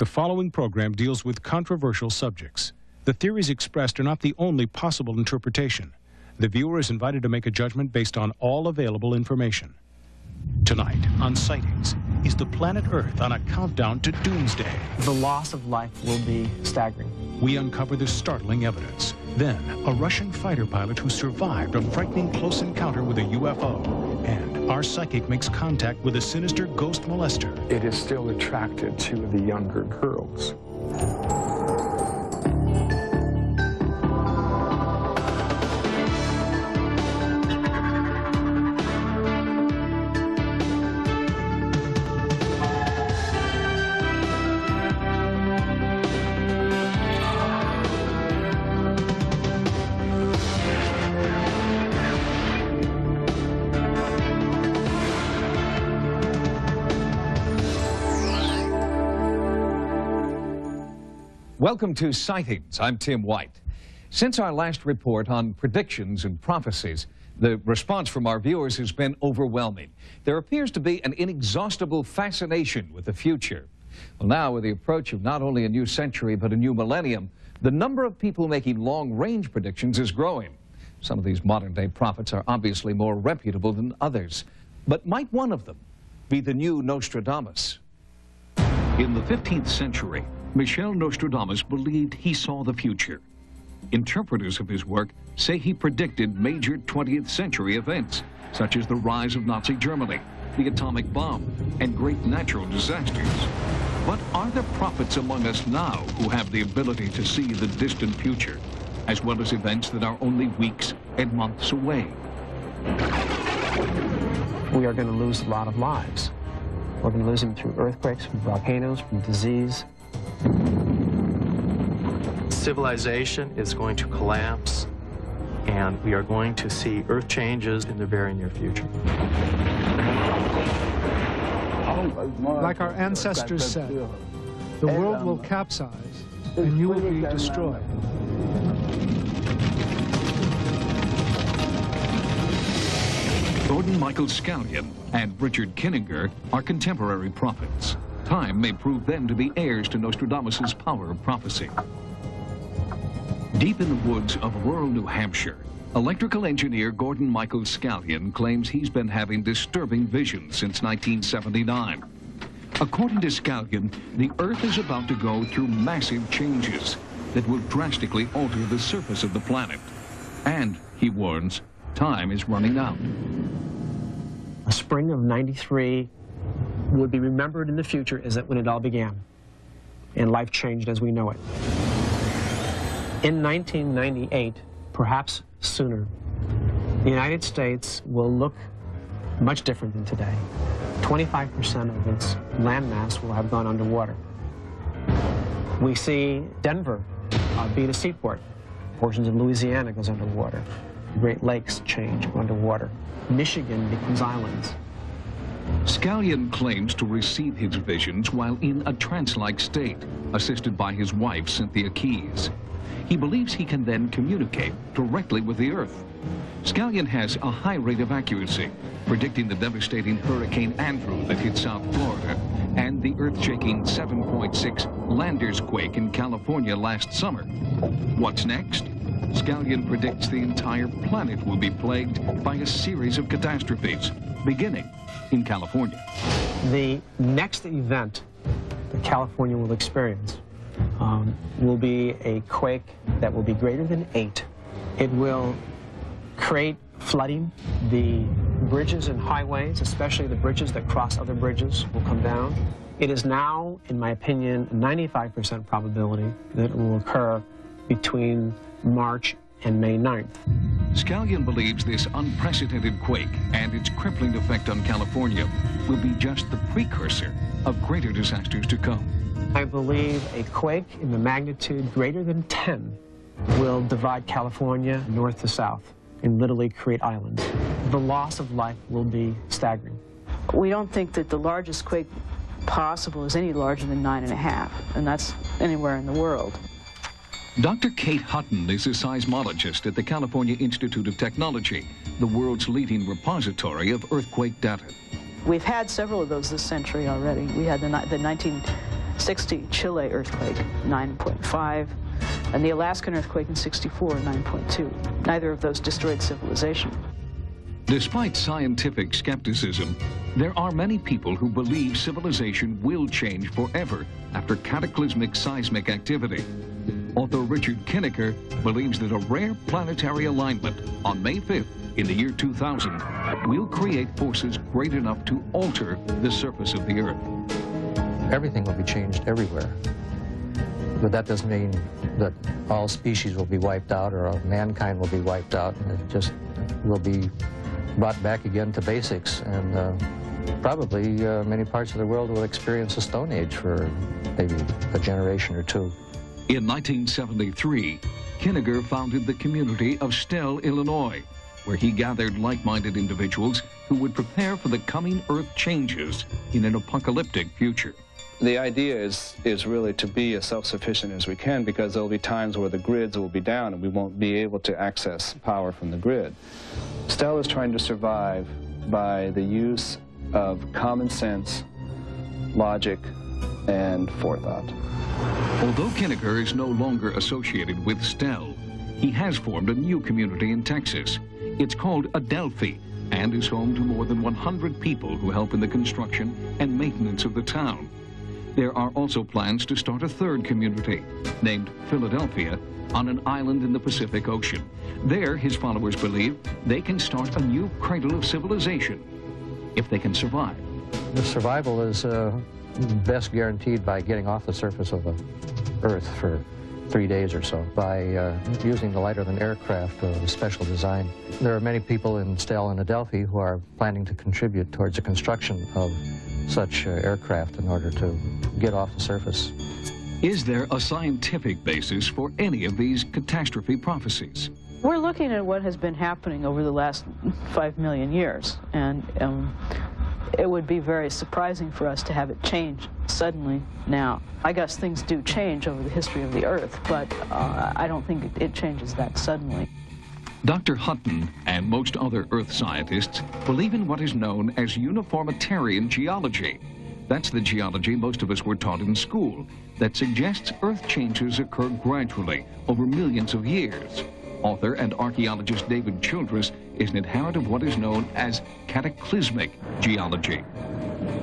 The following program deals with controversial subjects. The theories expressed are not the only possible interpretation. The viewer is invited to make a judgment based on all available information. Tonight on Sightings, is the planet Earth on a countdown to doomsday? The loss of life will be staggering. We uncover the startling evidence. Then, a Russian fighter pilot who survived a frightening close encounter with a UFO. And our psychic makes contact with a sinister ghost molester. It is still attracted to the younger girls. Welcome to Sightings. I'm Tim White. Since our last report on predictions and prophecies, the response from our viewers has been overwhelming. There appears to be an inexhaustible fascination with the future. Well, now, with the approach of not only a new century but a new millennium, the number of people making long-range predictions is growing. Some of these modern-day prophets are obviously more reputable than others. But might one of them be the new Nostradamus? In the 15th century, Michel Nostradamus believed he saw the future. Interpreters of his work say he predicted major 20th century events, such as the rise of Nazi Germany, the atomic bomb, and great natural disasters. But are there prophets among us now who have the ability to see the distant future, as well as events that are only weeks and months away? We are going to lose a lot of lives. We're going to lose them through earthquakes, from volcanoes, from disease. Civilization is going to collapse, and we are going to see earth changes in the very near future. Like our ancestors said, the world will capsize and you will be destroyed. Gordon Michael Scallion and Richard Kinninger are contemporary prophets. Time may prove them to be heirs to Nostradamus' power of prophecy. Deep in the woods of rural New Hampshire, electrical engineer Gordon Michael Scallion claims he's been having disturbing visions since 1979. According to Scallion, the Earth is about to go through massive changes that will drastically alter the surface of the planet. And, he warns, time is running out. A spring of '93 would be remembered in the future as when it all began, and life changed as we know it. In 1998, perhaps sooner, the United States will look much different than today. 25% of its landmass will have gone underwater. We see Denver being a seaport. Portions of Louisiana goes underwater. The Great Lakes change, go underwater. Michigan becomes islands. Scallion claims to receive his visions while in a trance-like state, assisted by his wife, Cynthia Keys. He believes he can then communicate directly with the Earth. Scallion has a high rate of accuracy, predicting the devastating Hurricane Andrew that hit South Florida and the earth-shaking 7.6 Landers quake in California last summer. What's next? Scallion predicts the entire planet will be plagued by a series of catastrophes, beginning in California. The next event that California will experience will be a quake that will be greater than 8. It will create flooding. The bridges and highways, especially the bridges that cross other bridges, will come down. It is now, in my opinion, 95% probability that it will occur between March and May 9th. Scallion believes this unprecedented quake and its crippling effect on California will be just the precursor of greater disasters to come. I believe a quake in the magnitude greater than 10 will divide California north to south and literally create islands. The loss of life will be staggering. We don't think that the largest quake possible is any larger than 9.5, and that's anywhere in the world. Dr. Kate Hutton is a seismologist at the California Institute of Technology, the world's leading repository of earthquake data. We've had several of those this century already. We had the 1960 Chile earthquake, 9.5, and the Alaskan earthquake in '64, 9.2. Neither of those destroyed civilization. Despite scientific skepticism, there are many people who believe civilization will change forever after cataclysmic seismic activity. Author Richard Kinnicker believes that a rare planetary alignment on May 5th in the year 2000 will create forces great enough to alter the surface of the Earth. Everything will be changed everywhere. But that doesn't mean that all species will be wiped out or mankind will be wiped out. It just will be brought back again to basics, and probably many parts of the world will experience a Stone Age for maybe a generation or two. In 1973, Kinnicker founded the community of Stell, Illinois, where he gathered like-minded individuals who would prepare for the coming Earth changes in an apocalyptic future. The idea is really to be as self-sufficient as we can, because there will be times where the grids will be down and we won't be able to access power from the grid. Stell is trying to survive by the use of common sense, logic, and forethought. Although Kinnicker is no longer associated with Stell, he has formed a new community in Texas. It's called Adelphi and is home to more than 100 people who help in the construction and maintenance of the town. There are also plans to start a third community, named Philadelphia, on an island in the Pacific Ocean. There, his followers believe they can start a new cradle of civilization, if they can survive. The survival is best guaranteed by getting off the surface of the Earth for 3 days or so, by using the lighter-than-air craft of special design. There are many people in Stell and Adelphi who are planning to contribute towards the construction of such aircraft in order to get off the surface. Is there a scientific basis for any of these catastrophe prophecies? We're looking at what has been happening over the last 5 million years, and it would be very surprising for us to have it change suddenly now. I guess things do change over the history of the Earth, but I don't think it changes that suddenly. Dr. Hutton and most other Earth scientists believe in what is known as uniformitarian geology. That's the geology most of us were taught in school that suggests Earth changes occur gradually over millions of years. Author and archaeologist David Childress is an adherent of what is known as cataclysmic geology.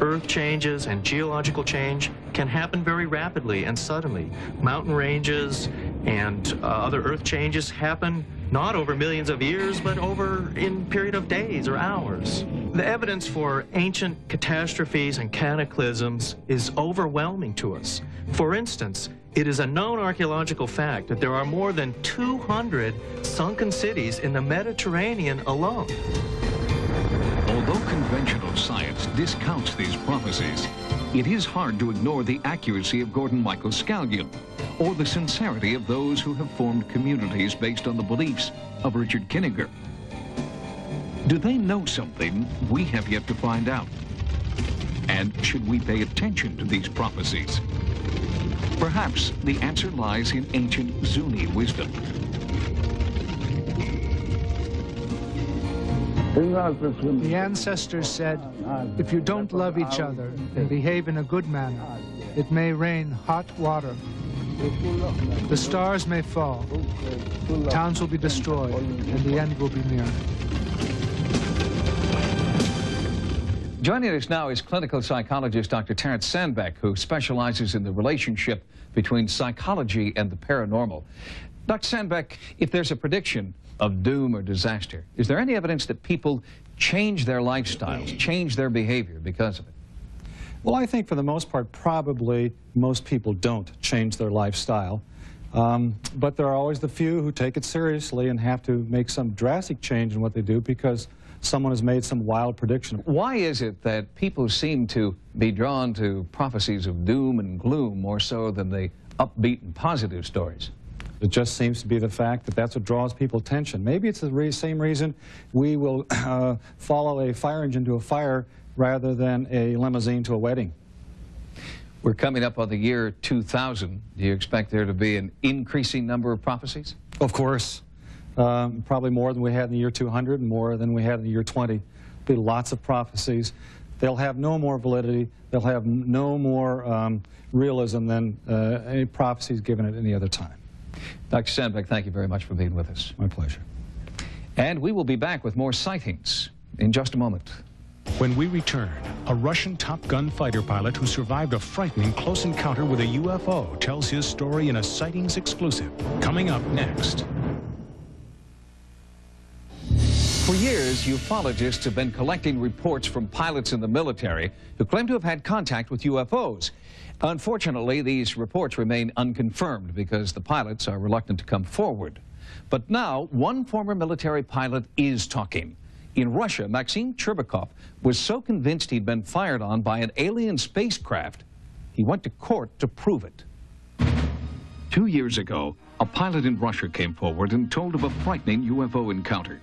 Earth changes and geological change can happen very rapidly and suddenly. Mountain ranges and other Earth changes happen not over millions of years, but over in a period of days or hours. The evidence for ancient catastrophes and cataclysms is overwhelming to us. For instance, it is a known archaeological fact that there are more than 200 sunken cities in the Mediterranean alone. Although conventional science discounts these prophecies, it is hard to ignore the accuracy of Gordon Michael Scaglion or the sincerity of those who have formed communities based on the beliefs of Richard Kinnicker. Do they know something we have yet to find out? And should we pay attention to these prophecies? Perhaps the answer lies in ancient Zuni wisdom. The ancestors said, if you don't love each other and behave in a good manner, it may rain hot water. The stars may fall, towns will be destroyed, and the end will be near. Joining us now is clinical psychologist Dr. Terence Sandbeck, who specializes in the relationship between psychology and the paranormal. Dr. Sandbeck, if there's a prediction of doom or disaster, is there any evidence that people change their lifestyles, change their behavior because of it? Well, I think for the most part, probably most people don't change their lifestyle. But there are always the few who take it seriously and have to make some drastic change in what they do because someone has made some wild prediction. Why is it that people seem to be drawn to prophecies of doom and gloom more so than the upbeat and positive stories? It just seems to be the fact that that's what draws people's attention. Maybe it's the same reason we will follow a fire engine to a fire rather than a limousine to a wedding. We're coming up on the year 2000. Do you expect there to be an increasing number of prophecies? Of course. Probably more than we had in the year 200 and more than we had in the year 20. There'll be lots of prophecies. they'll have no more validity, they'll have no more realism than any prophecies given at any other time. Dr. Sandbeck, thank you very much for being with us. My pleasure. And we will be back with more sightings in just a moment. When we return, a Russian Top Gun fighter pilot who survived a frightening close encounter with a UFO tells his story in a Sightings exclusive. Coming up next. For years, ufologists have been collecting reports from pilots in the military who claim to have had contact with UFOs. Unfortunately, these reports remain unconfirmed because the pilots are reluctant to come forward. But now, one former military pilot is talking. In Russia, Maxim Cherbakov was so convinced he'd been fired on by an alien spacecraft, he went to court to prove it. 2 years ago, a pilot in Russia came forward and told of a frightening UFO encounter.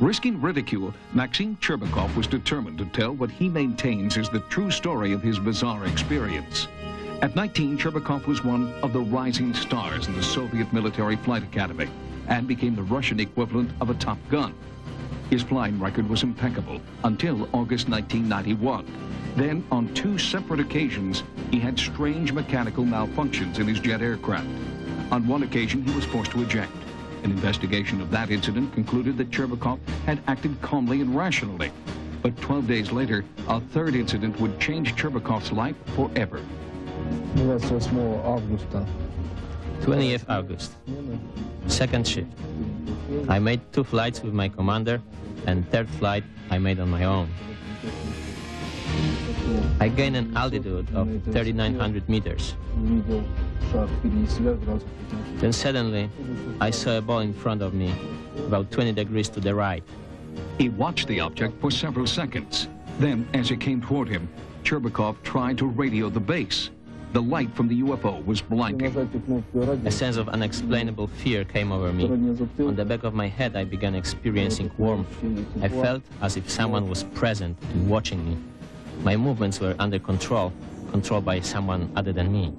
Risking ridicule, Maxim Cherbakov was determined to tell what he maintains is the true story of his bizarre experience. At 19, Cherbakov was one of the rising stars in the Soviet Military Flight Academy and became the Russian equivalent of a Top Gun. His flying record was impeccable until August 1991. Then, on 2 separate occasions, he had strange mechanical malfunctions in his jet aircraft. On one occasion, he was forced to eject. An investigation of that incident concluded that Cherbakov had acted calmly and rationally. But 12 days later, a third incident would change Cherbakov's life forever. 20th August, second shift. I made 2 flights with my commander, and third flight I made on my own. I gained an altitude of 3,900 meters. Then suddenly, I saw a ball in front of me, about 20 degrees to the right. He watched the object for several seconds. Then, as it came toward him, Cherbakov tried to radio the base. The light from the UFO was blinding. A sense of unexplainable fear came over me. On the back of my head, I began experiencing warmth. I felt as if someone was present and watching me. My movements were under control, controlled by someone other than me.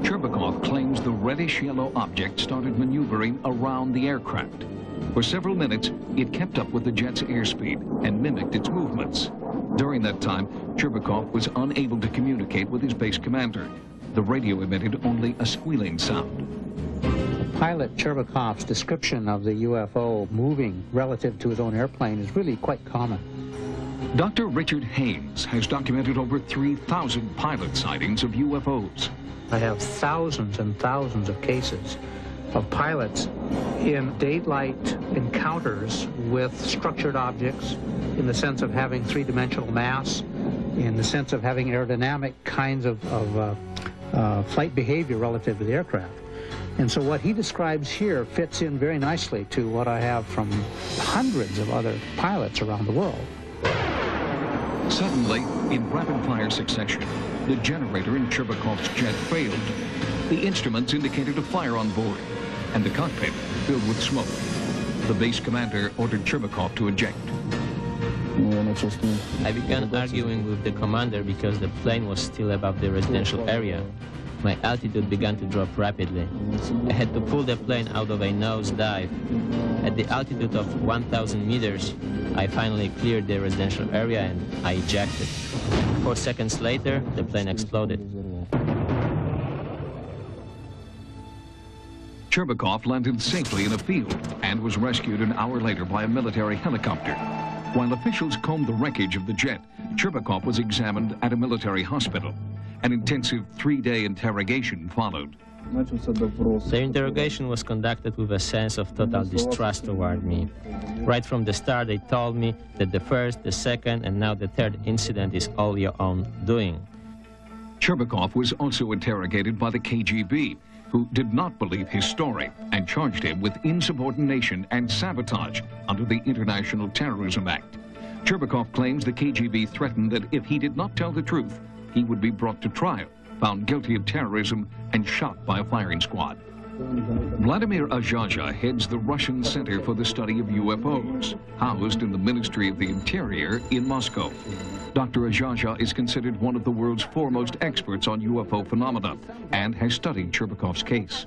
Cherbakov claims the reddish-yellow object started maneuvering around the aircraft. For several minutes, it kept up with the jet's airspeed and mimicked its movements. During that time, Cherbakov was unable to communicate with his base commander. The radio emitted only a squealing sound. Pilot Cherbakov's description of the UFO moving relative to his own airplane is really quite common. Dr. Richard Haynes has documented over 3,000 pilot sightings of UFOs. I have thousands and thousands of cases of pilots in daylight encounters with structured objects, in the sense of having 3-dimensional mass, in the sense of having aerodynamic kinds of flight behavior relative to the aircraft. And so what he describes here fits in very nicely to what I have from hundreds of other pilots around the world. Suddenly, in rapid-fire succession, the generator in Cherbakov's jet failed. The instruments indicated a fire on board, and the cockpit filled with smoke. The base commander ordered Cherbakov to eject. I began arguing with the commander because the plane was still above the residential area. My altitude began to drop rapidly. I had to pull the plane out of a nosedive. At the altitude of 1,000 meters, I finally cleared the residential area and I ejected. 4 seconds later, the plane exploded. Cherbakov landed safely in a field and was rescued an hour later by a military helicopter. While officials combed the wreckage of the jet, Cherbakov was examined at a military hospital. An intensive 3-day interrogation followed. The interrogation was conducted with a sense of total distrust toward me. Right from the start, they told me that the first, the second, and now the third incident is all your own doing. Cherbakov was also interrogated by the KGB, who did not believe his story and charged him with insubordination and sabotage under the International Terrorism Act. Cherbakov claims the KGB threatened that if he did not tell the truth, he would be brought to trial, found guilty of terrorism, and shot by a firing squad. Vladimir Azhaja heads the Russian Center for the Study of UFOs, housed in the Ministry of the Interior in Moscow. Dr. Azhaja is considered one of the world's foremost experts on UFO phenomena and has studied Cherbakov's case.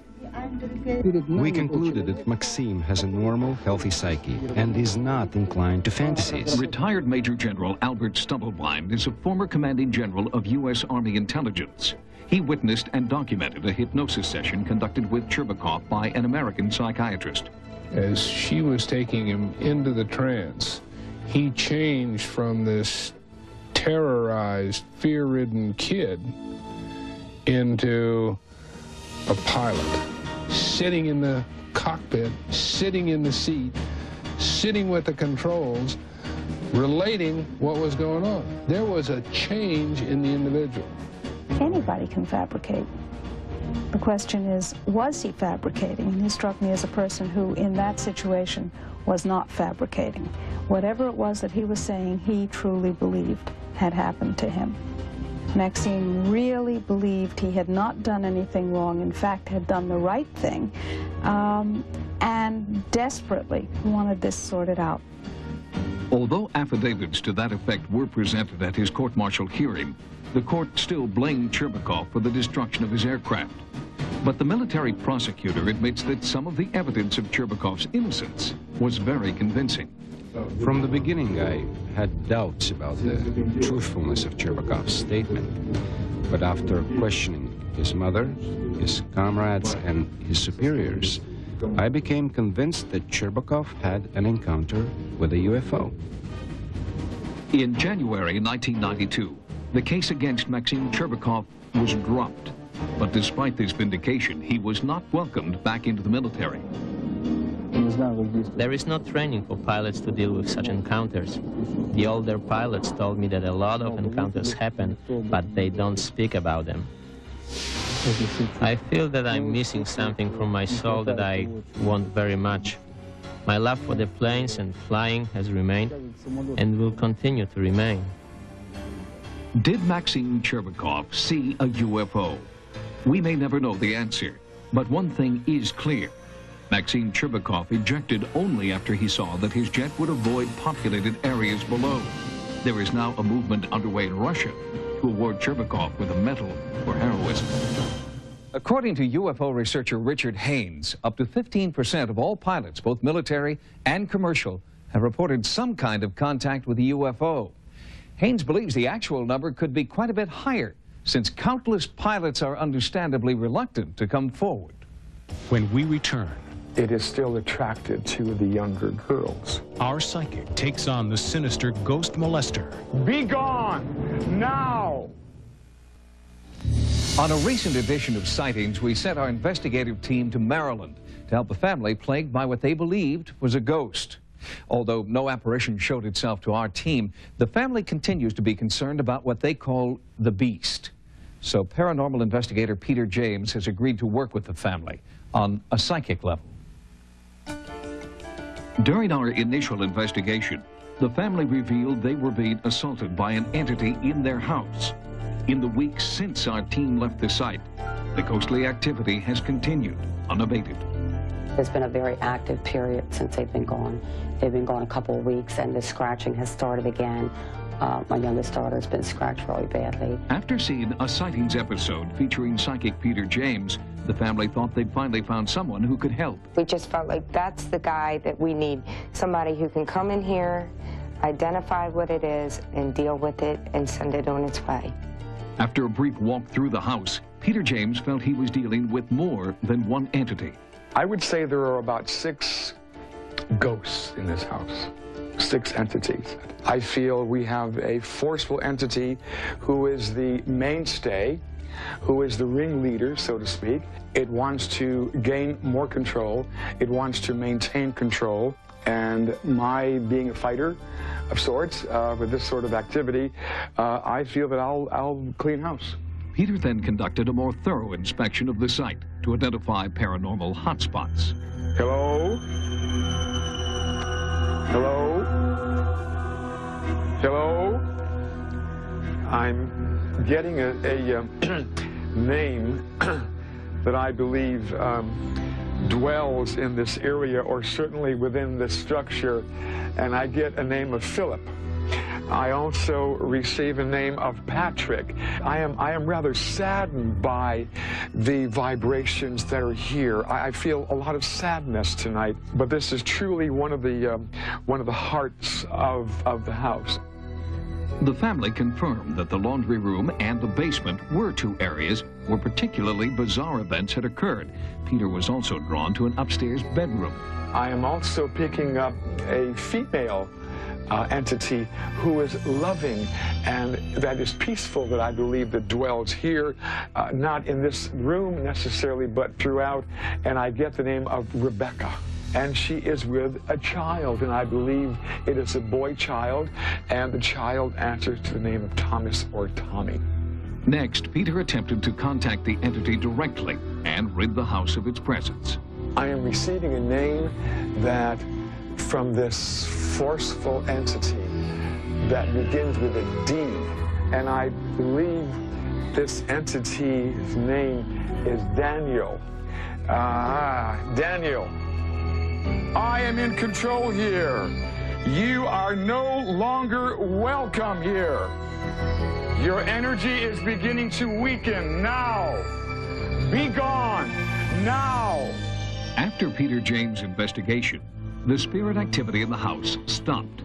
We concluded that Maxim has a normal, healthy psyche and is not inclined to fantasies. Retired Major General Albert Stubblebine is a former commanding general of U.S. Army intelligence. He witnessed and documented a hypnosis session conducted with Cherbakov by an American psychiatrist. As she was taking him into the trance, he changed from this terrorized, fear-ridden kid into a pilot, sitting in the cockpit, sitting in the seat, sitting with the controls, relating what was going on. There was a change in the individual. Anybody can fabricate. The question is, was he fabricating? And he struck me as a person who, in that situation, was not fabricating. Whatever it was that he was saying, he truly believed had happened to him. Maxime really believed he had not done anything wrong, in fact, had done the right thing, and desperately wanted this sorted out. Although affidavits to that effect were presented at his court-martial hearing, the court still blamed Cherbakov for the destruction of his aircraft. But the military prosecutor admits that some of the evidence of Cherbakov's innocence was very convincing. From the beginning, I had doubts about the truthfulness of Cherbakov's statement. But after questioning his mother, his comrades, and his superiors, I became convinced that Cherbakov had an encounter with a UFO. In January 1992, the case against Maxim Cherbakov was dropped. But despite this vindication, he was not welcomed back into the military. There is no training for pilots to deal with such encounters. The older pilots told me that a lot of encounters happen, but they don't speak about them. I feel that I'm missing something from my soul that I want very much. My love for the planes and flying has remained and will continue to remain. Did Maxim Cherbakov see a UFO? We may never know the answer, but one thing is clear. Maxim Cherbakov ejected only after he saw that his jet would avoid populated areas below. There is now a movement underway in Russia to award Cherbakov with a medal for heroism. According to UFO researcher Richard Haynes, up to 15% of all pilots, both military and commercial, have reported some kind of contact with a UFO. Haynes believes the actual number could be quite a bit higher, since countless pilots are understandably reluctant to come forward. When we return, It is still attracted to the younger girls. our psychic takes on the sinister ghost molester. Be gone now! On a recent edition of Sightings, we sent our investigative team to Maryland to help a family plagued by what they believed was a ghost. Although no apparition showed itself to our team, the family continues to be concerned about what they call the beast. So paranormal investigator Peter James has agreed to work with the family on a psychic level. During our initial investigation, the family revealed they were being assaulted by an entity in their house. In the weeks since our team left the site, the ghostly activity has continued unabated. There's been a very active period since they've been gone. They've been gone a couple of weeks, and the scratching has started again. My youngest daughter's been scratched really badly. After seeing a Sightings episode featuring psychic Peter James, the family thought they'd finally found someone who could help. We just felt like that's the guy that we need, somebody who can come in here, identify what it is, and deal with it and send it on its way. After a brief walk through the house, Peter James felt he was dealing with more than one entity. I would say there are about 6 ghosts in this house, 6 entities. I feel we have a forceful entity who is the mainstay, who is the ringleader, so to speak. It wants to gain more control. It wants to maintain control. And my being a fighter of sorts with this sort of activity, I feel that I'll clean house. Peter then conducted a more thorough inspection of the site to identify paranormal hotspots. Hello? Hello? Hello? I'm getting a name that I believe dwells in this area, or certainly within this structure, and I get a name of Philip. I also receive a name of Patrick. I am rather saddened by the vibrations that are here. I feel a lot of sadness tonight, but this is truly one of the hearts of the house. The family confirmed that the laundry room and the basement were two areas where particularly bizarre events had occurred. Peter was also drawn to an upstairs bedroom. I am also picking up a female entity who is loving and that is peaceful, that I believe that dwells here, not in this room necessarily, but throughout, and I get the name of Rebecca. And she is with a child, and I believe it is a boy child, and the child answers to the name of Thomas or Tommy. Next, Peter attempted to contact the entity directly and rid the house of its presence. I am receiving a name that, from this forceful entity that begins with a D, and I believe this entity's name is Daniel. Daniel, I am in control here. You are no longer welcome here. Your energy is beginning to weaken now. Be gone now. After Peter James' investigation, the spirit activity in the house stopped.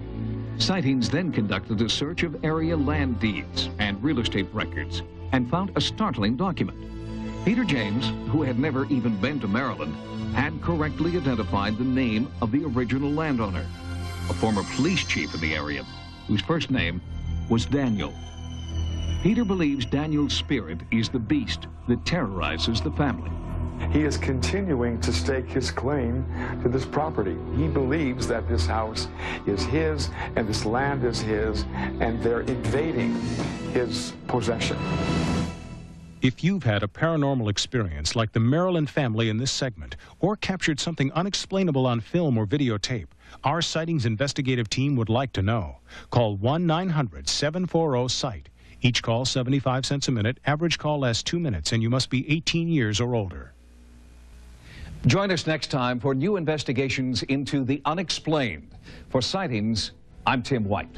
Sightings then conducted a search of area land deeds and real estate records and found a startling document. Peter James, who had never even been to Maryland, had correctly identified the name of the original landowner, a former police chief in the area, whose first name was Daniel. Peter believes Daniel's spirit is the beast that terrorizes the family. He is continuing to stake his claim to this property. He believes that this house is his and this land is his, and they're invading his possession. If you've had a paranormal experience like the Maryland family in this segment, or captured something unexplainable on film or videotape, our Sightings investigative team would like to know. Call 1-900-740-SIGHT. Each call 75 cents a minute. Average call lasts 2 minutes, and you must be 18 years or older. Join us next time for new investigations into the unexplained. For Sightings, I'm Tim White.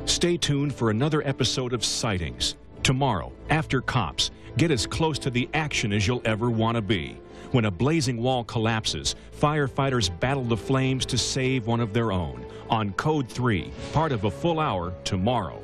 Stay tuned for another episode of Sightings. Tomorrow, after Cops, get as close to the action as you'll ever want to be. When a blazing wall collapses, firefighters battle the flames to save one of their own. On Code 3, part of A Full Hour tomorrow.